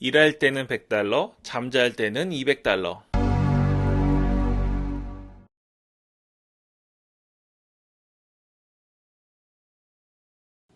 일할 때는 100달러, 잠잘 때는 200달러.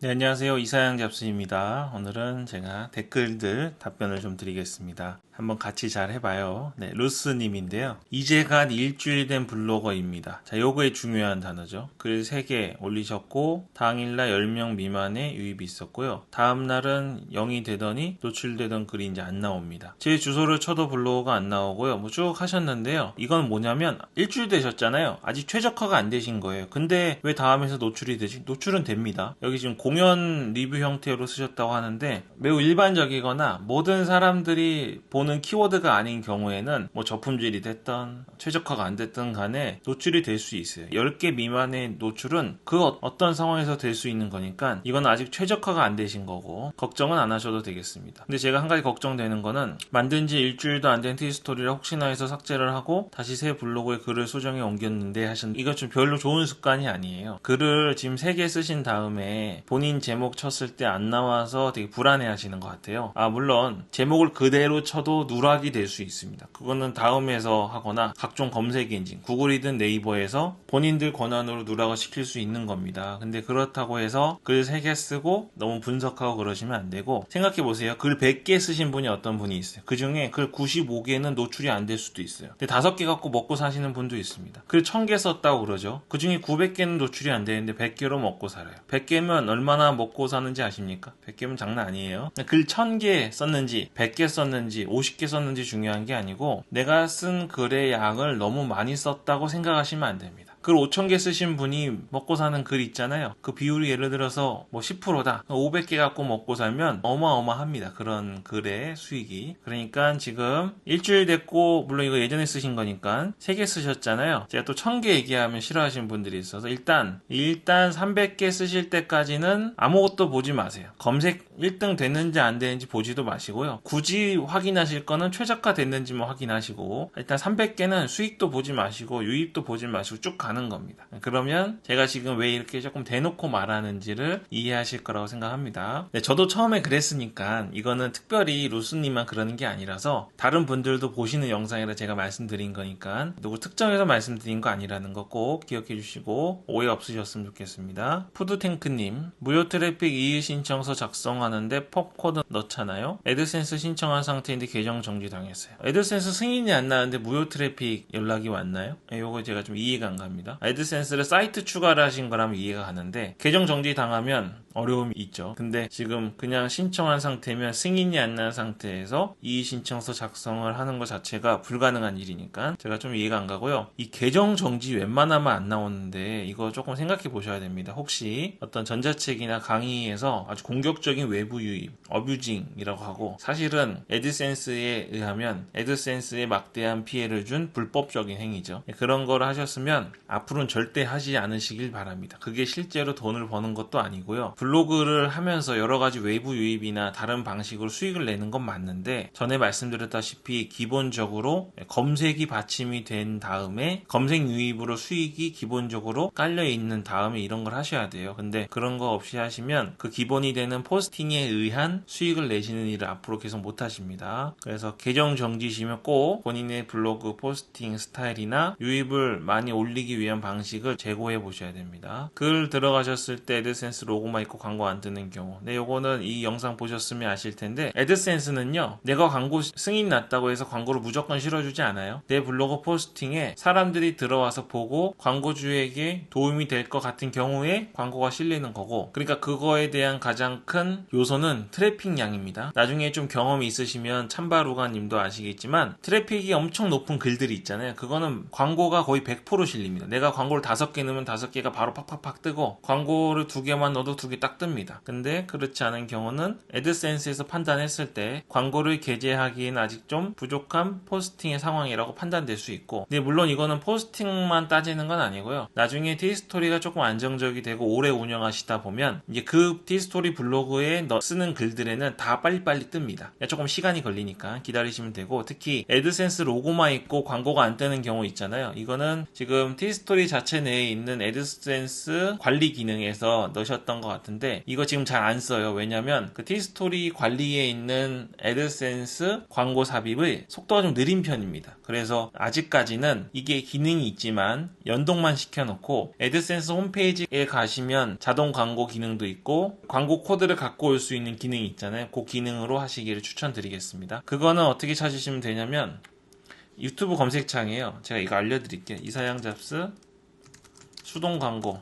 네, 안녕하세요. 이사양 잡스입니다. 오늘은 제가 댓글들 답변을 좀 드리겠습니다. 한번 같이 잘 해봐요. 네, 루스님인데요. 이제 갓 일주일 된 블로거입니다. 자, 요거의 중요한 단어죠. 글 3개 올리셨고, 당일날 10명 미만의 유입이 있었고요. 다음날은 0이 되더니 노출되던 글이 이제 안 나옵니다. 제 주소를 쳐도 블로거가 안 나오고요. 뭐 쭉 하셨는데요. 이건 뭐냐면, 일주일 되셨잖아요. 아직 최적화가 안 되신 거예요. 근데 왜 다음에서 노출이 되지? 노출은 됩니다. 여기 지금 공연 리뷰 형태로 쓰셨다고 하는데, 매우 일반적이거나 모든 사람들이 보는 키워드가 아닌 경우에는 뭐 저품질이 됐던 최적화가 안 됐던 간에 노출이 될 수 있어요. 10개 미만의 노출은 그 어떤 상황에서 될 수 있는 거니까 이건 아직 최적화가 안 되신 거고 걱정은 안 하셔도 되겠습니다. 근데 제가 한 가지 걱정되는 거는 만든 지 일주일도 안 된 티스토리를 혹시나 해서 삭제를 하고 다시 새 블로그에 글을 수정해 옮겼는데 하신 이거 좀 별로 좋은 습관이 아니에요. 글을 지금 3개 쓰신 다음에 본인 제목 쳤을 때 안 나와서 되게 불안해 하시는 것 같아요. 물론 제목을 그대로 쳐도 누락이 될 수 있습니다. 그거는 다음에서 하거나 각종 검색 엔진, 구글이든 네이버에서 본인들 권한으로 누락을 시킬 수 있는 겁니다. 근데 그렇다고 해서 글 3개 쓰고 너무 분석하고 그러시면 안 되고 생각해보세요. 글 100개 쓰신 분이 어떤 분이 있어요. 그 중에 글 95개는 노출이 안 될 수도 있어요. 근데 5개 갖고 먹고 사시는 분도 있습니다. 글 1000개 썼다고 그러죠. 그 중에 900개는 노출이 안 되는데 100개로 먹고 살아요. 100개면 얼마나 먹고 사는지 아십니까? 100개면 장난 아니에요. 글 1000개 썼는지 100개 썼는지 50개 썼는지 중요한 게 아니고 내가 쓴 글의 양을 너무 많이 썼다고 생각하시면 안 됩니다. 글 5000개 쓰신 분이 먹고 사는 글 있잖아요. 그 비율이 예를 들어서 뭐 10%다. 500개 갖고 먹고 살면 어마어마합니다. 그런 글의 수익이. 그러니까 지금 일주일 됐고 물론 이거 예전에 쓰신 거니까 3개 쓰셨잖아요. 제가 또 1000개 얘기하면 싫어하시는 분들이 있어서 일단 300개 쓰실 때까지는 아무것도 보지 마세요. 검색 1등 됐는지 안 되는지 보지도 마시고요. 굳이 확인하실 거는 최저가 됐는지만 확인하시고 일단 300개는 수익도 보지 마시고 유입도 보지 마시고 쭉 가는 겁니다. 그러면 제가 지금 왜 이렇게 조금 대놓고 말하는지를 이해하실 거라고 생각합니다. 네, 저도 처음에 그랬으니까 이거는 특별히 루스님만 그러는 게 아니라서 다른 분들도 보시는 영상이라 제가 말씀드린 거니까 누구 특정해서 말씀드린 거 아니라는 거 꼭 기억해 주시고 오해 없으셨으면 좋겠습니다. 푸드탱크님, 무료 트래픽 이의 신청서 작성하는데 pop코드 넣잖아요. 애드센스 신청한 상태인데 계정 정지 당했어요. 애드센스 승인이 안 나는데 무료 트래픽 연락이 왔나요? 요거 제가 좀 이해가 안 갑니다. 애드센스를 사이트 추가를 하신 거라면 이해가 가는데 계정 정지 당하면 어려움이 있죠. 근데 지금 그냥 신청한 상태면 승인이 안 난 상태에서 이의 신청서 작성을 하는 것 자체가 불가능한 일이니까 제가 좀 이해가 안 가고요. 이 계정 정지 웬만하면 안 나오는데 이거 조금 생각해 보셔야 됩니다. 혹시 어떤 전자책이나 강의에서 아주 공격적인 외부 유입, 어뷰징이라고 하고 사실은 애드센스에 의하면 애드센스에 막대한 피해를 준 불법적인 행위죠. 그런 거를 하셨으면 앞으로는 절대 하지 않으시길 바랍니다. 그게 실제로 돈을 버는 것도 아니고요. 블로그를 하면서 여러 가지 외부 유입이나 다른 방식으로 수익을 내는 건 맞는데 전에 말씀드렸다시피 기본적으로 검색이 받침이 된 다음에 검색 유입으로 수익이 기본적으로 깔려 있는 다음에 이런 걸 하셔야 돼요. 근데 그런 거 없이 하시면 그 기본이 되는 포스팅에 의한 수익을 내시는 일을 앞으로 계속 못 하십니다. 그래서 계정 정지시면 꼭 본인의 블로그 포스팅 스타일이나 유입을 많이 올리기 위한 방식을 제고해 보셔야 됩니다. 글 들어가셨을 때 애드센스 로고만 있고 광고 안 뜨는 경우. 네, 요거는 이 영상 보셨으면 아실 텐데 애드센스는요. 내가 광고 승인 났다고 해서 광고를 무조건 실어주지 않아요. 내 블로그 포스팅에 사람들이 들어와서 보고 광고주에게 도움이 될 것 같은 경우에 광고가 실리는 거고 그러니까 그거에 대한 가장 큰 요소는 트래픽 양입니다. 나중에 좀 경험이 있으시면 찬바루가님도 아시겠지만 트래픽이 엄청 높은 글들이 있잖아요. 그거는 광고가 거의 100% 실립니다. 내가 광고를 5개 넣으면 5개가 바로 팍팍팍 뜨고 광고를 2개만 넣어도 2개 딱 뜹니다. 근데 그렇지 않은 경우는 애드센스에서 판단했을 때 광고를 게재하기엔 아직 좀 부족한 포스팅의 상황이라고 판단될 수 있고 근데 물론 이거는 포스팅만 따지는 건 아니고요. 나중에 티스토리가 조금 안정적이 되고 오래 운영하시다 보면 이제 그 티스토리 블로그에 쓰는 글들에는 다 빨리빨리 뜹니다. 조금 시간이 걸리니까 기다리시면 되고 특히 애드센스 로고만 있고 광고가 안 뜨는 경우 있잖아요. 이거는 지금 티스토리 자체 내에 있는 애드센스 관리 기능에서 넣으셨던 것 같은데 같은데 이거 지금 잘 안 써요. 왜냐면 그 티스토리 관리에 있는 애드센스 광고 삽입의 속도가 좀 느린 편입니다. 그래서 아직까지는 이게 기능이 있지만 연동만 시켜놓고 애드센스 홈페이지에 가시면 자동 광고 기능도 있고 광고 코드를 갖고 올 수 있는 기능이 있잖아요. 그 기능으로 하시기를 추천드리겠습니다. 그거는 어떻게 찾으시면 되냐면 유튜브 검색창이에요. 제가 이거 알려드릴게요. 이사양 잡스 수동 광고,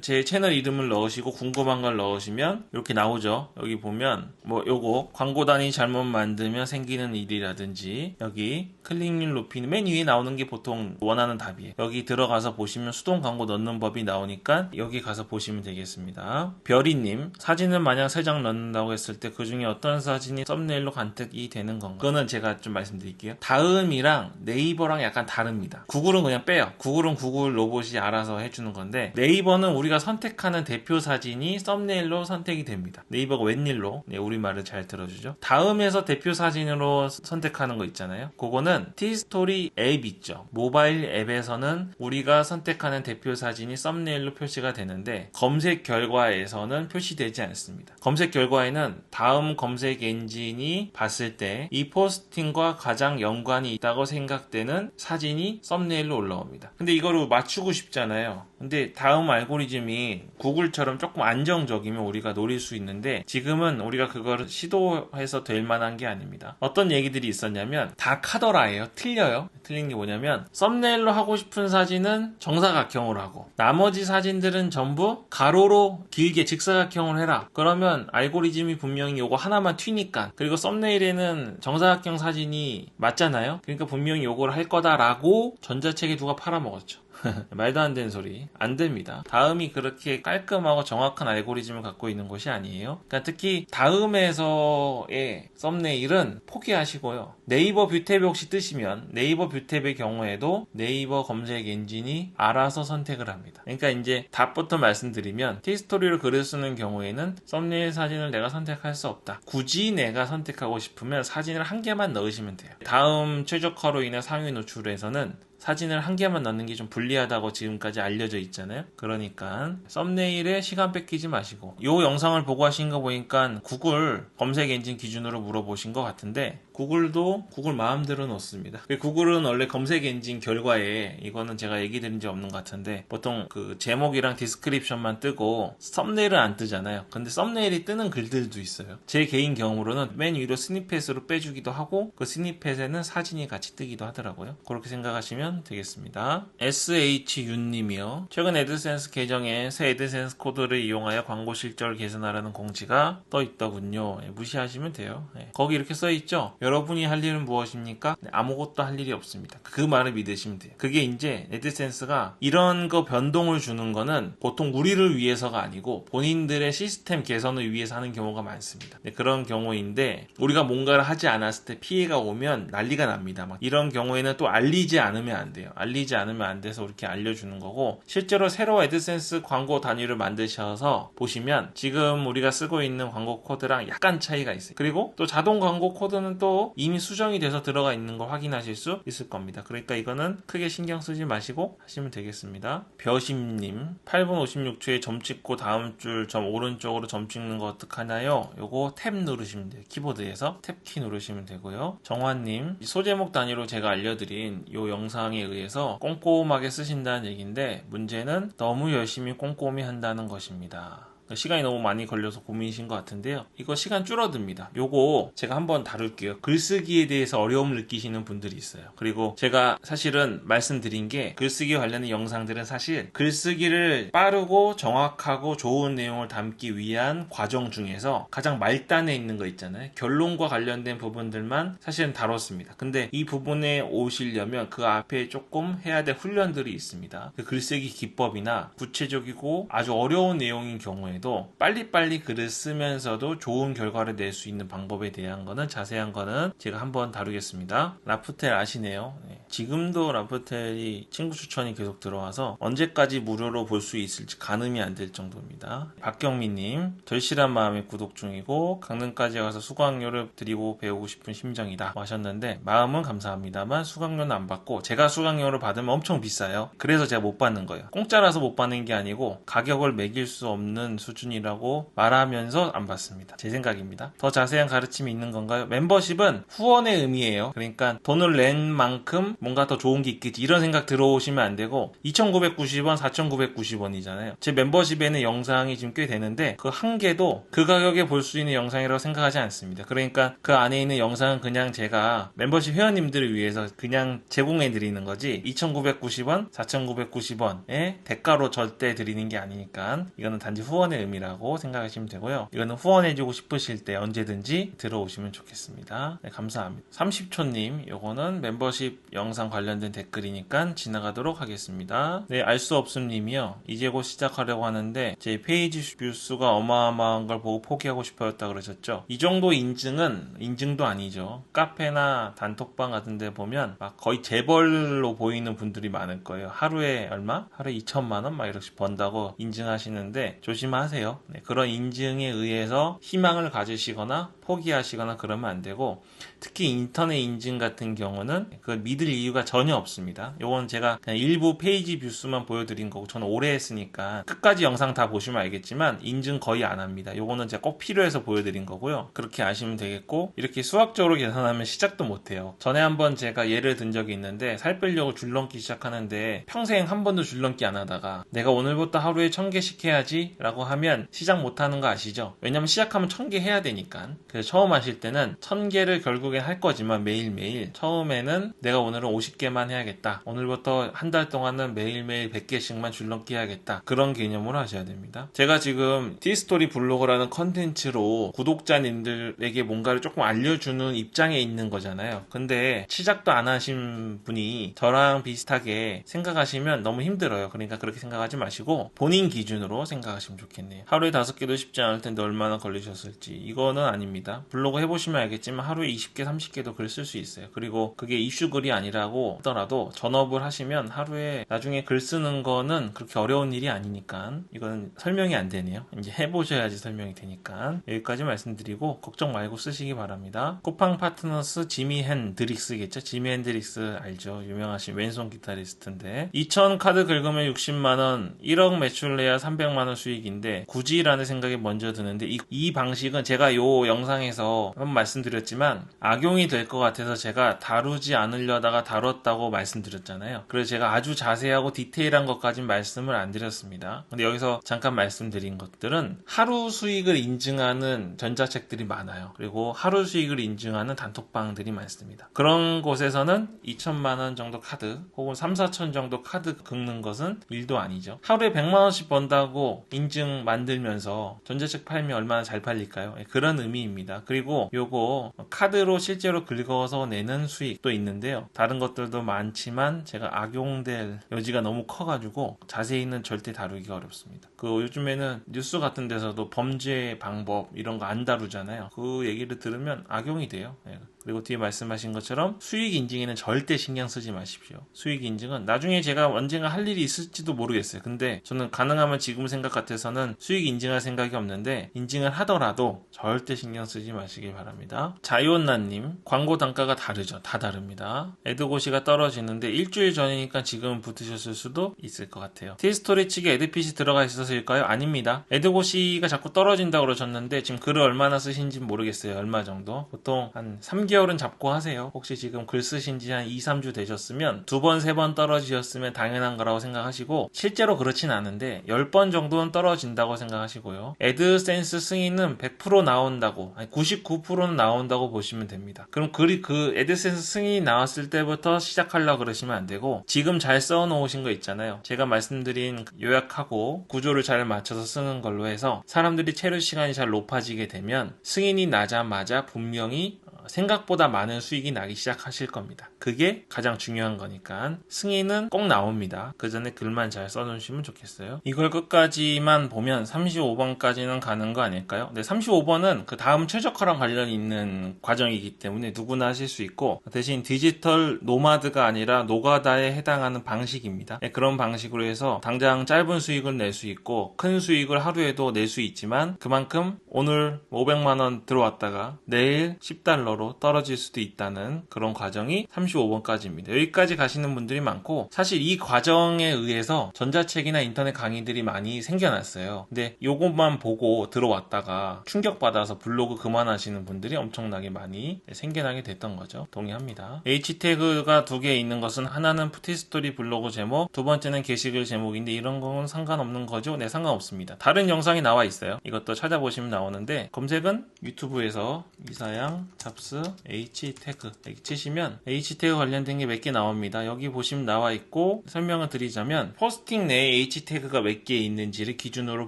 제 채널 이름을 넣으시고 궁금한 걸 넣으시면 이렇게 나오죠. 여기 보면 뭐 요거 광고 단위 잘못 만들면 생기는 일이라든지, 여기 클릭률 높이는 맨 위에 나오는 게 보통 원하는 답이에요. 여기 들어가서 보시면 수동 광고 넣는 법이 나오니까 여기 가서 보시면 되겠습니다. 별이님, 사진을 만약 3장 넣는다고 했을 때 그 중에 어떤 사진이 썸네일로 간택이 되는 건가? 그거는 제가 좀 말씀드릴게요. 다음이랑 네이버랑 약간 다릅니다. 구글은 그냥 빼요. 구글은 구글 로봇이 알아서 해주는 건데, 네이버는 우리가 선택하는 대표 사진이 썸네일로 선택이 됩니다. 네이버가 웬일로 우리말을 잘 들어주죠. 다음에서 대표 사진으로 선택하는 거 있잖아요. 그거는 티스토리 앱 있죠. 모바일 앱에서는 우리가 선택하는 대표 사진이 썸네일로 표시가 되는데 검색 결과에서는 표시되지 않습니다. 검색 결과에는 다음 검색 엔진이 봤을 때 이 포스팅과 가장 연관이 있다고 생각되는 사진이 썸네일로 올라옵니다. 근데 이거를 맞추고 싶잖아요. 근데 다음 알고리즘이 구글처럼 조금 안정적이면 우리가 노릴 수 있는데 지금은 우리가 그거를 시도해서 될 만한 게 아닙니다. 어떤 얘기들이 있었냐면 다 카더라예요. 틀려요. 틀린 게 뭐냐면 썸네일로 하고 싶은 사진은 정사각형으로 하고 나머지 사진들은 전부 가로로 길게 직사각형으로 해라. 그러면 알고리즘이 분명히 요거 하나만 튀니까, 그리고 썸네일에는 정사각형 사진이 맞잖아요. 그러니까 분명히 요걸 할 거다라고 전자책에 누가 팔아먹었죠. 말도 안 되는 소리. 안 됩니다. 다음이 그렇게 깔끔하고 정확한 알고리즘을 갖고 있는 것이 아니에요. 그러니까 특히 다음에서의 썸네일은 포기하시고요. 네이버 뷰탭에 혹시 뜨시면 네이버 뷰탭의 경우에도 네이버 검색 엔진이 알아서 선택을 합니다. 그러니까 이제 답부터 말씀드리면 티스토리로 글을 쓰는 경우에는 썸네일 사진을 내가 선택할 수 없다. 굳이 내가 선택하고 싶으면 사진을 한 개만 넣으시면 돼요. 다음 최적화로 인해 상위 노출에서는 사진을 한 개만 넣는 게 좀 불리하다고 지금까지 알려져 있잖아요. 그러니까 썸네일에 시간 뺏기지 마시고, 이 영상을 보고 하신 거 보니까 구글 검색 엔진 기준으로 물어보신 것 같은데 구글도 구글 마음대로 넣습니다. 구글은 원래 검색 엔진 결과에, 이거는 제가 얘기 드린 적 없는 것 같은데 보통 그 제목이랑 디스크립션만 뜨고 썸네일은 안 뜨잖아요. 근데 썸네일이 뜨는 글들도 있어요. 제 개인 경험으로는 맨 위로 스니펫으로 빼주기도 하고 그 스니펫에는 사진이 같이 뜨기도 하더라고요. 그렇게 생각하시면 되겠습니다. SHU님이요. 최근 애드센스 계정에 새 애드센스 코드를 이용하여 광고 실적을 개선하라는 공지가 떠 있더군요. 무시하시면 돼요. 거기 이렇게 써 있죠. 여러분이 할 일은 무엇입니까? 아무것도 할 일이 없습니다. 그 말을 믿으시면 돼요. 그게 이제 애드센스가 이런 거 변동을 주는 거는 보통 우리를 위해서가 아니고 본인들의 시스템 개선을 위해서 하는 경우가 많습니다. 그런 경우인데 우리가 뭔가를 하지 않았을 때 피해가 오면 난리가 납니다. 막 이런 경우에는 또 알리지 않으면 안 돼요. 알리지 않으면 안 돼서 이렇게 알려주는 거고, 실제로 새로 애드센스 광고 단위를 만드셔서 보시면 지금 우리가 쓰고 있는 광고 코드랑 약간 차이가 있어요. 그리고 또 자동 광고 코드는 또 이미 수정이 돼서 들어가 있는 걸 확인하실 수 있을 겁니다. 그러니까 이거는 크게 신경 쓰지 마시고 하시면 되겠습니다. 벼심님, 8분 56초에 점 찍고 다음 줄 점 오른쪽으로 점 찍는 거 어떡하나요? 요거 탭 누르시면 돼요. 키보드에서 탭키 누르시면 되고요. 정환님, 소제목 단위로 제가 알려드린 요 영상에 의해서 꼼꼼하게 쓰신다는 얘기인데 문제는 너무 열심히 꼼꼼히 한다는 것입니다. 시간이 너무 많이 걸려서 고민이신 것 같은데요. 이거 시간 줄어듭니다. 요거 제가 한번 다룰게요. 글쓰기에 대해서 어려움을 느끼시는 분들이 있어요. 그리고 제가 사실은 말씀드린 게 글쓰기 관련된 영상들은 사실 글쓰기를 빠르고 정확하고 좋은 내용을 담기 위한 과정 중에서 가장 말단에 있는 거 있잖아요. 결론과 관련된 부분들만 사실은 다뤘습니다. 근데 이 부분에 오시려면 그 앞에 조금 해야 될 훈련들이 있습니다. 그 글쓰기 기법이나 구체적이고 아주 어려운 내용인 경우에도 중에도 빨리빨리 글을 쓰면서도 좋은 결과를 낼 수 있는 방법에 대한 거는 자세한 거는 제가 한번 다루겠습니다. 라프텔 아시네요. 네. 지금도 라프텔이 친구 추천이 계속 들어와서 언제까지 무료로 볼 수 있을지 가늠이 안 될 정도입니다. 박경민님, 절실한 마음에 구독 중이고 강릉까지 가서 수강료를 드리고 배우고 싶은 심정이다 하셨는데, 마음은 감사합니다만 수강료는 안 받고, 제가 수강료를 받으면 엄청 비싸요. 그래서 제가 못 받는 거예요. 공짜라서 못 받는 게 아니고 가격을 매길 수 없는 수준이라고 말하면서 안 받습니다. 제 생각입니다. 더 자세한 가르침이 있는 건가요? 멤버십은 후원의 의미예요. 그러니까 돈을 낸 만큼 뭔가 더 좋은 게 있겠지, 이런 생각 들어오시면 안 되고, 2,990원, 4,990원이잖아요. 제 멤버십에는 영상이 지금 꽤 되는데 그 한 개도 그 가격에 볼 수 있는 영상이라고 생각하지 않습니다. 그러니까 그 안에 있는 영상은 그냥 제가 멤버십 회원님들을 위해서 그냥 제공해 드리는 거지, 2,990원, 4,990원에 대가로 절대 드리는 게 아니니까 이거는 단지 후원의 의미라고 생각하시면 되고요. 이거는 후원해주고 싶으실 때 언제든지 들어오시면 좋겠습니다. 네, 감사합니다. 30초님, 요거는 멤버십 영상 관련된 댓글이니까 지나가도록 하겠습니다. 네, 알 수 없음 님이요. 이제 곧 시작하려고 하는데 제 페이지 뷰 수가 어마어마한 걸 보고 포기하고 싶어졌다 그러셨죠. 이 정도 인증은 인증도 아니죠. 카페나 단톡방 같은 데 보면 막 거의 재벌로 보이는 분들이 많을 거예요. 하루에 얼마? 하루에 2천만 원? 막 이렇게 번다고 인증하시는데 조심하세요. 네, 그런 인증에 의해서 희망을 가지시거나 포기하시거나 그러면 안 되고, 특히 인터넷 인증 같은 경우는 그걸 믿을 이유가 전혀 없습니다. 요건 제가 그냥 일부 페이지 뷰수만 보여드린 거고, 저는 오래 했으니까 끝까지 영상 다 보시면 알겠지만 인증 거의 안 합니다. 요거는 제가 꼭 필요해서 보여드린 거고요. 그렇게 아시면 되겠고, 이렇게 수학적으로 계산하면 시작도 못해요. 전에 한번 제가 예를 든 적이 있는데, 살 빼려고 줄넘기 시작하는데 평생 한 번도 줄넘기 안 하다가 내가 오늘부터 하루에 1,000개씩 해야지 라고 하면 시작 못하는 거 아시죠? 왜냐면 시작하면 1,000개 해야 되니까. 그래서 처음 하실 때는 1,000개를 결국엔 할 거지만 매일매일 처음에는 내가 오늘은 50개만 해야겠다, 오늘부터 한 달 동안은 매일매일 100개씩만 줄넘기 해야겠다, 그런 개념으로 하셔야 됩니다. 제가 지금 티스토리 블로그라는 컨텐츠로 구독자님들에게 뭔가를 조금 알려주는 입장에 있는 거잖아요. 근데 시작도 안 하신 분이 저랑 비슷하게 생각하시면 너무 힘들어요. 그러니까 그렇게 생각하지 마시고 본인 기준으로 생각하시면 좋겠네요. 하루에 5개도 쉽지 않을 텐데 얼마나 걸리셨을지. 이거는 아닙니다. 블로그 해보시면 알겠지만 하루에 20개, 30개도 글 쓸 수 있어요. 그리고 그게 이슈 글이 아니라고 하더라도 전업을 하시면 하루에 나중에 글 쓰는 거는 그렇게 어려운 일이 아니니까 이건 설명이 안 되네요. 이제 해보셔야지 설명이 되니까 여기까지 말씀드리고 걱정 말고 쓰시기 바랍니다. 쿠팡 파트너스 지미 핸드릭스겠죠? 지미 핸드릭스 알죠? 유명하신 왼손 기타리스트인데 2,000 카드 긁으면 60만원, 1억 매출 내야 300만원 수익인데 굳이라는 생각이 먼저 드는데 이 방식은 제가 요 영상에서 한번 말씀드렸지만 악용이 될 것 같아서 제가 다루지 않으려다가 다뤘다고 말씀드렸잖아요. 그래서 제가 아주 자세하고 디테일한 것까지는 말씀을 안 드렸습니다. 근데 여기서 잠깐 말씀드린 것들은 하루 수익을 인증하는 전자책들이 많아요. 그리고 하루 수익을 인증하는 단톡방들이 많습니다. 그런 곳에서는 2천만원 정도 카드 혹은 3, 4천 정도 카드 긁는 것은 일도 아니죠. 하루에 100만원씩 번다고 인증 만들면서 전자책 팔면 얼마나 잘 팔릴까요? 그런 의미입니다. 그리고 요거 카드로 실제로 긁어서 내는 수익도 있는데요. 다른 것들도 많지만 제가 악용될 여지가 너무 커가지고 자세히는 절대 다루기가 어렵습니다. 그 요즘에는 뉴스 같은 데서도 범죄 방법 이런 거 안 다루잖아요. 그 얘기를 들으면 악용이 돼요. 그리고 뒤에 말씀하신 것처럼 수익 인증에는 절대 신경 쓰지 마십시오. 수익 인증은 나중에 제가 언젠가 할 일이 있을지도 모르겠어요. 근데 저는 가능하면 지금 생각 같아서는 수익 인증할 생각이 없는데, 인증을 하더라도 절대 신경 쓰지 마시길 바랍니다. 자이온나님, 광고 단가가 다르죠. 다 다릅니다. 애드고시가 떨어지는데 일주일 전이니까 지금 붙으셨을 수도 있을 것 같아요. 티스토리 측에 애드핏이 들어가 있어서일까요? 아닙니다. 애드고시가 자꾸 떨어진다고 그러셨는데 지금 글을 얼마나 쓰신지 모르겠어요. 얼마 정도? 보통 한 3개월은 잡고 하세요. 혹시 지금 글 쓰신 지 한 2, 3주 되셨으면 2번, 3번 떨어지셨으면 당연한 거라고 생각하시고, 실제로 그렇진 않은데 10번 정도는 떨어진다고 생각하시고요. 애드센스 승인은 100% 나온다고, 아니 99%는 나온다고 보시면 됩니다. 그럼 그 애드센스 승인이 나왔을 때부터 시작하려고 그러시면 안 되고, 지금 잘 써놓으신 거 있잖아요. 제가 말씀드린 요약하고 구조를 잘 맞춰서 쓰는 걸로 해서 사람들이 체류 시간이 잘 높아지게 되면 승인이 나자마자 분명히 생각보다 많은 수익이 나기 시작하실 겁니다. 그게 가장 중요한 거니까 승인은 꼭 나옵니다. 그 전에 글만 잘 써놓으시면 좋겠어요. 이걸 끝까지만 보면 35번까지는 가는 거 아닐까요? 네, 35번은 그 다음 최적화랑 관련 있는 과정이기 때문에 누구나 하실 수 있고, 대신 디지털 노마드가 아니라 노가다에 해당하는 방식입니다. 네, 그런 방식으로 해서 당장 짧은 수익을 낼 수 있고 큰 수익을 하루에도 낼 수 있지만 그만큼 오늘 500만원 들어왔다가 내일 10달러로 떨어질 수도 있다는 그런 과정이 35번까지입니다. 여기까지 가시는 분들이 많고, 사실 이 과정에 의해서 전자책이나 인터넷 강의들이 많이 생겨났어요. 근데 요것만 보고 들어왔다가 충격받아서 블로그 그만하시는 분들이 엄청나게 많이 생겨나게 됐던 거죠. 동의합니다. H태그가 두 개 있는 것은 하나는 푸티스토리 블로그 제목, 두 번째는 게시글 제목인데 이런 건 상관없는 거죠? 네, 상관없습니다. 다른 영상이 나와 있어요. 이것도 찾아보시면 나오는데 검색은 유튜브에서 이사양 잡스 H태그 이렇게 치시면 H태그 관련된 게 몇 개 나옵니다. 여기 보시면 나와 있고, 설명을 드리자면 포스팅 내에 H태그가 몇 개 있는지를 기준으로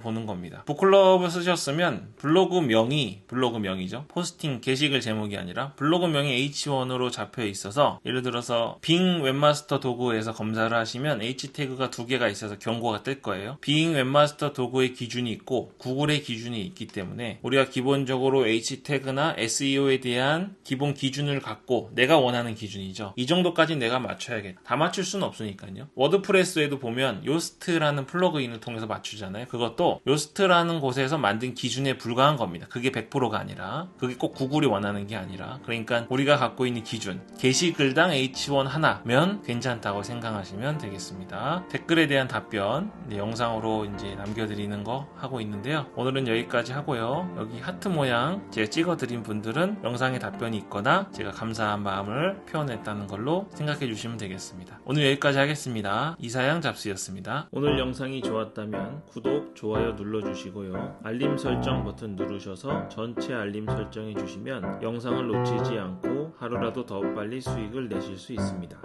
보는 겁니다. 북클럽을 쓰셨으면 블로그 명이죠. 포스팅 게시글 제목이 아니라 블로그 명이 H1으로 잡혀 있어서, 예를 들어서 빙 웹마스터 도구에서 검사를 하시면 H태그가 두 개가 있어서 경고가 뜰 거예요. 빙 웹마스터 도구의 기준이 있고 구글의 기준이 있기 때문에 우리가 기본적으로 H태그나 SEO에 대한 기본 기준을 갖고, 내가 원하는 기준이죠. 이 정도까지 내가 맞춰야겠다. 다 맞출 수는 없으니까요. 워드프레스에도 보면 요스트라는 플러그인을 통해서 맞추잖아요. 그것도 요스트라는 곳에서 만든 기준에 불과한 겁니다. 그게 100%가 아니라, 그게 꼭 구글이 원하는 게 아니라, 그러니까 우리가 갖고 있는 기준, 게시글당 H1 하나면 괜찮다고 생각하시면 되겠습니다. 댓글에 대한 답변 영상으로 이제 남겨드리는 거 하고 있는데요. 오늘은 여기까지 하고요. 여기 하트 모양 제가 찍어드린 분들은 영상에 답변이 있거나 제가 감사한 마음을 표현했다는 걸로 생각해 주시면 되겠습니다. 오늘 여기까지 하겠습니다. 이사양 잡스였습니다. 오늘 영상이 좋았다면 구독, 좋아요 눌러주시고요. 알림 설정 버튼 누르셔서 전체 알림 설정해 주시면 영상을 놓치지 않고 하루라도 더 빨리 수익을 내실 수 있습니다.